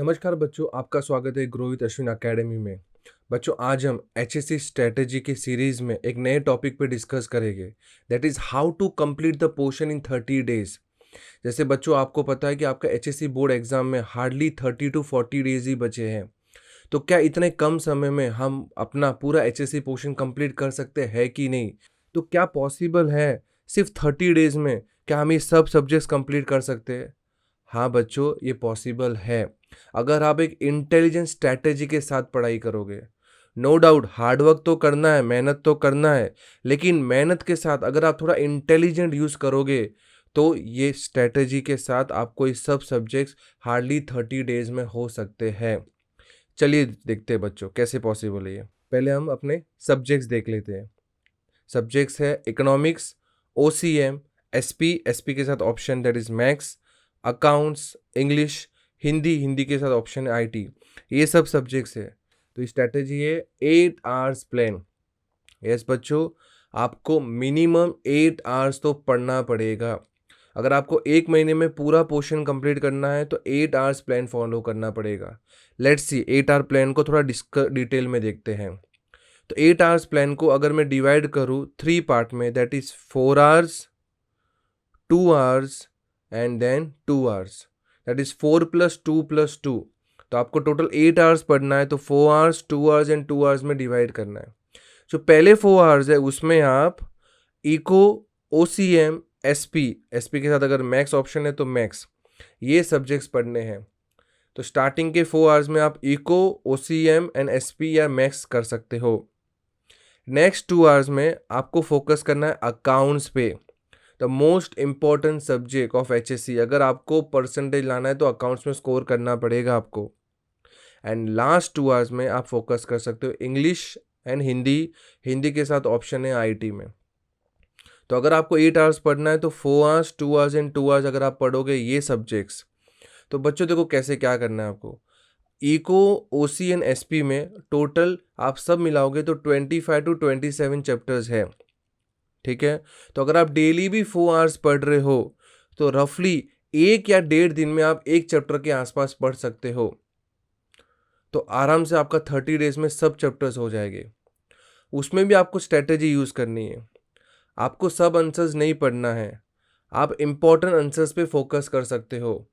नमस्कार बच्चों, आपका स्वागत है ग्रो विद अश्विन अकेडमी में। बच्चों, आज हम एचएससी स्ट्रेटेजी की सीरीज में एक नए टॉपिक पे डिस्कस करेंगे, that is how to complete the portion in 30 days. जैसे बच्चों, आपको पता है कि आपका एचएससी बोर्ड एग्जाम में हार्डली 30 to 40 डेज ही बचे हैं। तो क्या इतने कम समय में हम अपना पूरा एचएससी पोर्शन कंप्लीट कर सकते हैं कि नहीं? तो क्या पॉसिबल है सिर्फ 30 डेज में क्या हम ये सब सब्जेक्ट्स कंप्लीट कर सकते हैं? हाँ बच्चों, ये पॉसिबल है अगर आप एक इंटेलिजेंट स्ट्रैटेजी के साथ पढ़ाई करोगे। नो डाउट हार्डवर्क तो करना है, मेहनत तो करना है, लेकिन मेहनत के साथ अगर आप थोड़ा इंटेलिजेंट यूज़ करोगे तो ये स्ट्रैटेजी के साथ आपको ये सब सब्जेक्ट्स हार्डली 30 डेज में हो सकते हैं। चलिए देखते हैं बच्चों कैसे पॉसिबल है ये। पहले हम अपने सब्जेक्ट्स देख लेते हैं। सब्जेक्ट्स है इकोनॉमिक्स, ओसीएम, एसपी के साथ option that is maths, accounts, English, Hindi के साथ ऑप्शन है आईटी। ये सब सब्जेक्ट्स है। तो स्ट्रैटेजी है 8 आवर्स प्लान। यस बच्चों, आपको मिनिमम 8 आवर्स तो पढ़ना पड़ेगा। अगर आपको एक महीने में पूरा पोर्शन कंप्लीट करना है तो 8 आवर्स प्लान फॉलो करना पड़ेगा। लेट्स सी 8 आवर प्लान को थोड़ा डिटेल में देखते हैं। तो 8 आवर्स प्लान को अगर मैं डिवाइड करूँ 3 पार्ट में, that is 4 hours, 2 hours and then 2 hours, that is 4 + 2 + 2। तो आपको टोटल 8 आवर्स पढ़ना है, तो 4 आवर्स, 2 आवर्स एंड 2 आवर्स में डिवाइड करना है। जो पहले 4 आवर्स है उसमें आप इको, ओसीएम, एसपी के साथ अगर मैथ्स ऑप्शन है तो मैथ्स, ये सब्जेक्ट्स पढ़ने हैं। तो स्टार्टिंग के 4 आवर्स में आप इको, ओसीएम एंड एसपी या मैथ्स कर सकते हो। नेक्स्ट 2 आवर्स में आपको फोकस करना है अकाउंट्स पे, the most important subject of HSC. अगर आपको परसेंटेज लाना है तो अकाउंट्स में स्कोर करना पड़ेगा आपको। एंड लास्ट 2 आवर्स में आप फोकस कर सकते हो इंग्लिश एंड हिंदी के साथ ऑप्शन है आईटी में। तो अगर आपको 8 आवर्स पढ़ना है तो 4 आवर्स, 2 आवर्स एंड 2 आवर्स अगर आप पढ़ोगे ये सब्जेक्ट्स, तो बच्चों देखो कैसे क्या करना है आपको। इको, ओसी एंड एसपी में टोटल आप सब मिलाओगे तो 25 to 27 चैप्टर्स है, ठीक है। तो अगर आप डेली भी 4 आवर्स पढ़ रहे हो तो रफली 1 या 1.5 दिन में आप एक चैप्टर के आसपास पढ़ सकते हो। तो आराम से आपका 30 डेज में सब चैप्टर्स हो जाएंगे। उसमें भी आपको स्ट्रेटेजी यूज़ करनी है। आपको सब आंसर्स नहीं पढ़ना है, आप इम्पोर्टेंट आंसर्स पे फोकस कर सकते हो।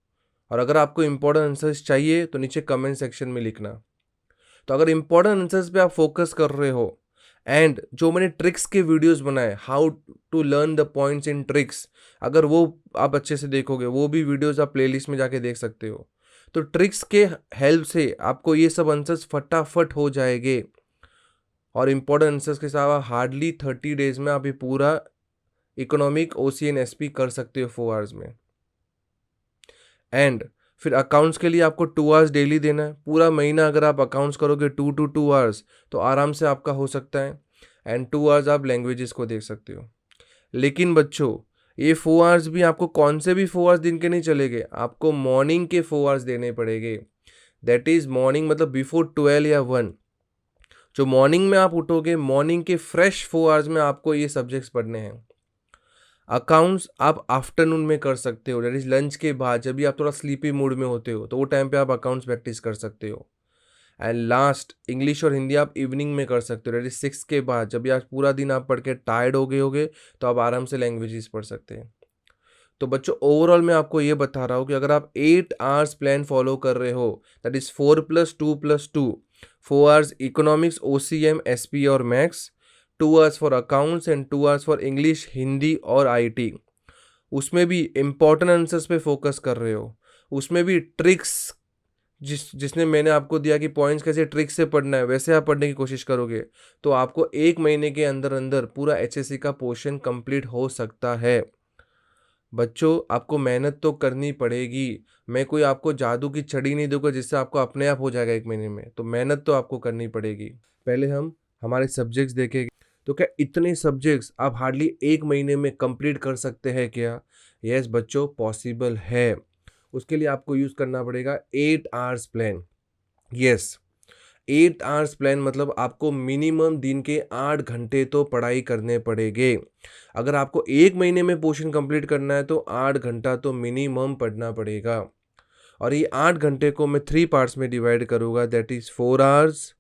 और अगर आपको इम्पोर्टेंट आंसर्स चाहिए तो नीचे कमेंट सेक्शन में लिखना। तो अगर इम्पोर्टेंट आंसर्स पे आप फोकस कर रहे हो एंड जो मैंने ट्रिक्स के वीडियोस बनाए, how to learn the points in tricks, अगर वो आप अच्छे से देखोगे, वो भी वीडियोस आप प्लेलिस्ट में जाके देख सकते हो। तो ट्रिक्स के हेल्प से आपको ये सब आंसर्स फटाफट हो जाएंगे। और इम्पोर्टेंट आंसर्स के साथ हार्डली 30 डेज में आप ये पूरा इकोनॉमिक, ओसीएन, एसपी कर सकते हो 4 आवर्स में। एंड फिर अकाउंट्स के लिए आपको 2 आवर्स डेली देना है। पूरा महीना अगर आप अकाउंट्स करोगे 2 to 2 आवर्स तो आराम से आपका हो सकता है। एंड 2 आवर्स आप लैंग्वेजेस को देख सकते हो। लेकिन बच्चों, ये 4 आवर्स भी आपको कौन से भी 4 आवर्स दिन के नहीं चलेंगे, आपको मॉर्निंग के 4 आवर्स देने पड़ेंगे। दैट इज मॉर्निंग मतलब बिफोर 12 या 1। जो मॉर्निंग में आप उठोगे, मॉर्निंग के फ्रेश 4 आवर्स में आपको ये सब्जेक्ट्स पढ़ने हैं। अकाउंट्स आप आफ्टरनून में कर सकते हो, दैट इज लंच के बाद, जब भी आप थोड़ा स्लीपी मूड में होते हो तो वो टाइम पे आप अकाउंट्स प्रैक्टिस कर सकते हो। एंड लास्ट इंग्लिश और हिंदी आप इवनिंग में कर सकते हो, दैट इज 6 के बाद, जब भी आज पूरा दिन आप पढ़ के टायर्ड हो गए होगे तो आप आराम से लैंग्वेजेस पढ़ सकते हैं। तो बच्चों, ओवरऑल मैं आपको ये बता रहा हूँ कि अगर आप 8 आवर्स प्लान फॉलो कर रहे हो, that is 4 + 2 + 2, 4 hours economics, OCM, SP और maths, 2 hours for accounts and 2 hours for English, Hindi और आईटी। उसमें भी इम्पोर्टेंट आंसर्स पे फोकस कर रहे हो, उसमें भी ट्रिक्स जिसने मैंने आपको दिया कि पॉइंट्स कैसे ट्रिक से पढ़ना है, वैसे आप पढ़ने की कोशिश करोगे तो आपको एक महीने के अंदर अंदर पूरा एचएससी का पोर्शन कंप्लीट हो सकता है। बच्चों, आपको मेहनत तो करनी पड़ेगी। मैं कोई आपको जादू की छड़ी नहीं दूंगा जिससे आपको अपने आप हो जाएगा एक महीने में। तो मेहनत तो आपको करनी पड़ेगी। पहले हम हमारे सब्जेक्ट्स देखेंगे। तो क्या इतने सब्जेक्ट्स आप हार्डली एक महीने में कंप्लीट कर सकते हैं क्या? यस बच्चों, पॉसिबल है। उसके लिए आपको यूज़ करना पड़ेगा 8 hours plan. Yes, 8 hours plan मतलब आपको मिनिमम दिन के 8 घंटे तो पढ़ाई करने पड़ेंगे। अगर आपको एक महीने में पोर्शन कंप्लीट करना है तो 8 घंटा तो मिनिमम पढ़ना पड़ेगा। और ये 8 घंटे को मैं 3 पार्ट्स में डिवाइड करूँगा, that is 4 hours,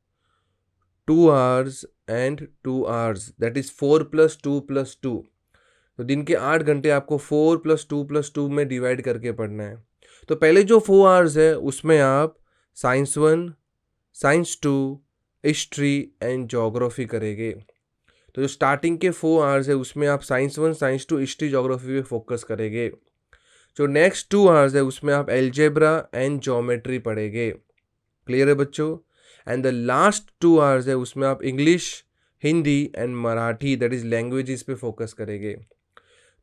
2 hours and 2 hours, that is 4 + 2 + 2। तो दिन के 8 घंटे आपको 4 + 2 + 2 में डिवाइड करके पढ़ना है। तो पहले जो 4 आवर्स है उसमें आप science 1, science 2, history and geography करेंगे। तो जो स्टार्टिंग के 4 आवर्स है उसमें आप साइंस 1, साइंस 2, हिस्ट्री, ज्योग्राफी पे फोकस करेंगे। जो नेक्स्ट 2 आवर्स है उसमें आप अलजेब्रा एंड ज्योमेट्री पढ़ेंगे। क्लियर है बच्चों? एंड द लास्ट 2 आवर्स है उसमें आप English, Hindi and Marathi, that is languages पे फोकस करेंगे।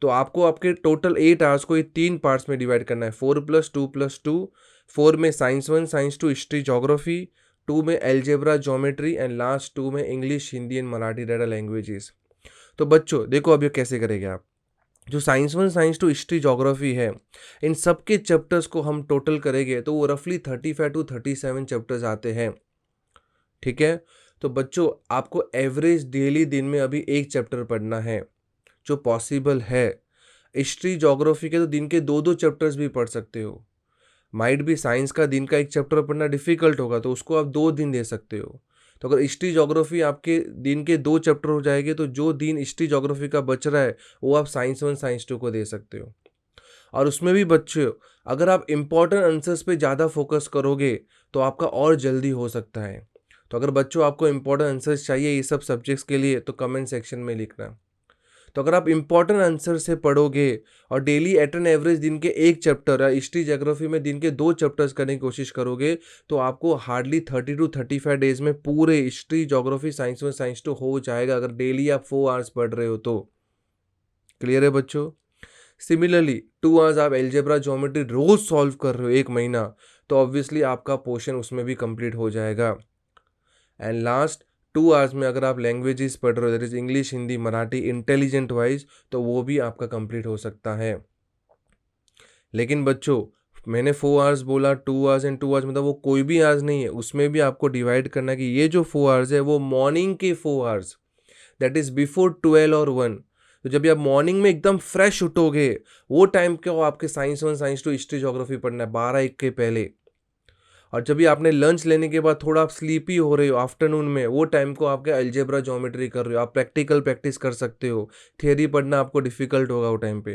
तो आपको आपके टोटल 8 आवर्स को ये 3 पार्ट्स में डिवाइड करना है, 4 + 2 + 2। 4 में साइंस 1, साइंस 2, हिस्ट्री, ज्योग्राफी, 2 में अलजेब्रा, ज्योमेट्री एंड लास्ट 2 में English, Hindi and Marathi, that are languages. तो बच्चों देखो अब ये कैसे करेंगे आप। जो साइंस 1, साइंस 2, हिस्ट्री, ज्योग्राफी है, इन सब के चैप्टर्स को हम टोटल करेंगे तो वो रफली 35 to 37 चैप्टर्स आते हैं। ठीक है? तो बच्चों आपको एवरेज डेली दिन में अभी एक चैप्टर पढ़ना है जो पॉसिबल है। हिस्ट्री, ज्योग्राफी के तो दिन के 2-2 चैप्टर्स भी पढ़ सकते हो। माइट भी साइंस का दिन का एक चैप्टर पढ़ना डिफिकल्ट होगा तो उसको आप 2 दिन दे सकते हो। तो अगर हिस्ट्री, ज्योग्राफी आपके दिन के 2 चैप्टर हो जाएंगे तो जो दिन हिस्ट्री, ज्योग्राफी का बच रहा है वो आप साइंस 1, साइंस 2 को दे सकते हो। और उसमें भी बच्चों अगर आप इम्पॉर्टेंट आंसर्स पे ज़्यादा फोकस करोगे तो आपका और जल्दी हो सकता है। तो अगर बच्चों आपको इम्पॉर्टेंट आंसर्स चाहिए ये सब सब्जेक्ट्स के लिए तो कमेंट सेक्शन में लिखना। तो अगर आप इम्पॉर्टेंट आंसर से पढ़ोगे और डेली एट एन एवरेज दिन के एक चैप्टर या हिस्ट्री, ज्योग्राफी में दिन के 2 चैप्टर्स करने की कोशिश करोगे तो आपको हार्डली 30 to 35 डेज में पूरे हिस्ट्री, ज्योग्राफी, साइंस 1, साइंस 2 हो जाएगा अगर डेली आप 4 आवर्स पढ़ रहे हो तो। क्लियर है बच्चों? सिमिलरली 2 आवर्स आप अलजेब्रा, ज्योमेट्री रोज सॉल्व कर रहे हो 1 महीना तो ऑब्वियसली आपका पोर्शन उसमें भी कंप्लीट हो जाएगा। एंड लास्ट 2 आवर्स में अगर आप लैंग्वेजेस पढ़ रहे हो, that is English, Hindi, Marathi, intelligent wise, तो वो भी आपका कंप्लीट हो सकता है। लेकिन बच्चों मैंने 4 आवर्स बोला, 2 आवर्स एंड 2 आवर्स, मतलब वो कोई भी आवर्स नहीं है, उसमें भी आपको डिवाइड करना है कि ये जो 4 आवर्स है वो मॉर्निंग के 4 आवर्स, दैट इज बिफोर 12 और 1। तो जब आप मॉर्निंग में एकदम फ्रेश उठोगे वो टाइम को आपके साइंस 1, साइंस 2, हिस्ट्री, ज्योग्राफी पढ़ना है 12-1 के पहले। और जब भी आपने लंच लेने के बाद थोड़ा आप स्लीपी हो रहे हो आफ्टरनून में, वो टाइम को आपके अलजेब्रा, ज्योमेट्री कर रहे हो, आप प्रैक्टिकल प्रैक्टिस कर सकते हो। थियरी पढ़ना आपको डिफिकल्ट होगा वो टाइम पे।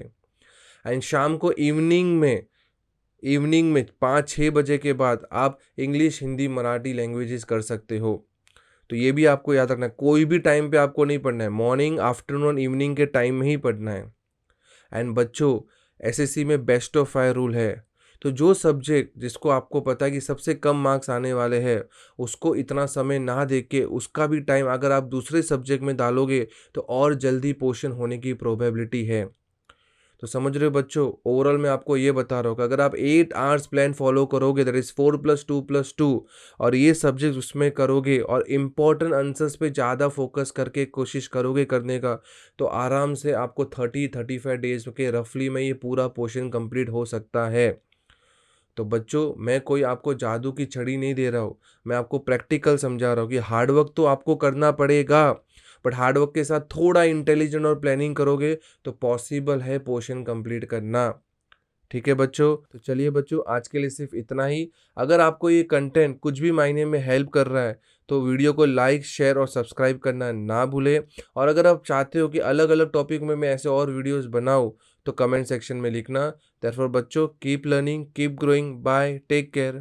एंड शाम को इवनिंग में 5-6 बजे के बाद आप इंग्लिश, हिंदी, मराठी लैंग्वेजेस कर सकते हो। तो ये भी आपको याद रखना है, कोई भी टाइम पे आपको नहीं पढ़ना है, मॉर्निंग, आफ्टरनून, इवनिंग के टाइम में ही पढ़ना है। एंड बच्चों एसएससी में बेस्ट ऑफ 5 रूल है। तो जो सब्जेक्ट जिसको आपको पता है कि सबसे कम मार्क्स आने वाले हैं उसको इतना समय ना दे के उसका भी टाइम अगर आप दूसरे सब्जेक्ट में डालोगे तो और जल्दी पोर्शन होने की प्रोबेबिलिटी है। तो समझ रहे हो बच्चों, ओवरऑल मैं आपको ये बता रहा हूँ कि अगर आप 8 आवर्स प्लान फॉलो करोगे, दैट इज 4 + 2 + 2, और ये सब्जेक्ट उसमें करोगे और इम्पॉर्टेंट आंसर्स पे ज़्यादा फोकस करके कोशिश करोगे करने का, तो आराम से आपको 30-35 डेज के रफली में ये पूरा पोर्शन कंप्लीट हो सकता है। तो बच्चों मैं कोई आपको जादू की छड़ी नहीं दे रहा हूँ, मैं आपको प्रैक्टिकल समझा रहा हूँ कि हार्डवर्क तो आपको करना पड़ेगा, बट हार्डवर्क के साथ थोड़ा इंटेलिजेंट और प्लानिंग करोगे तो पॉसिबल है पोर्शन कंप्लीट करना। ठीक है बच्चों? तो चलिए बच्चों आज के लिए सिर्फ इतना ही। अगर आपको ये कंटेंट कुछ भी मायने में हेल्प कर रहा है तो वीडियो को लाइक, शेयर और सब्सक्राइब करना ना भूलें। और अगर आप चाहते हो कि अलग अलग टॉपिक में मैं ऐसे और वीडियोस बनाऊं तो कमेंट सेक्शन में लिखना। देयरफॉर बच्चों keep learning, keep growing, bye, take care.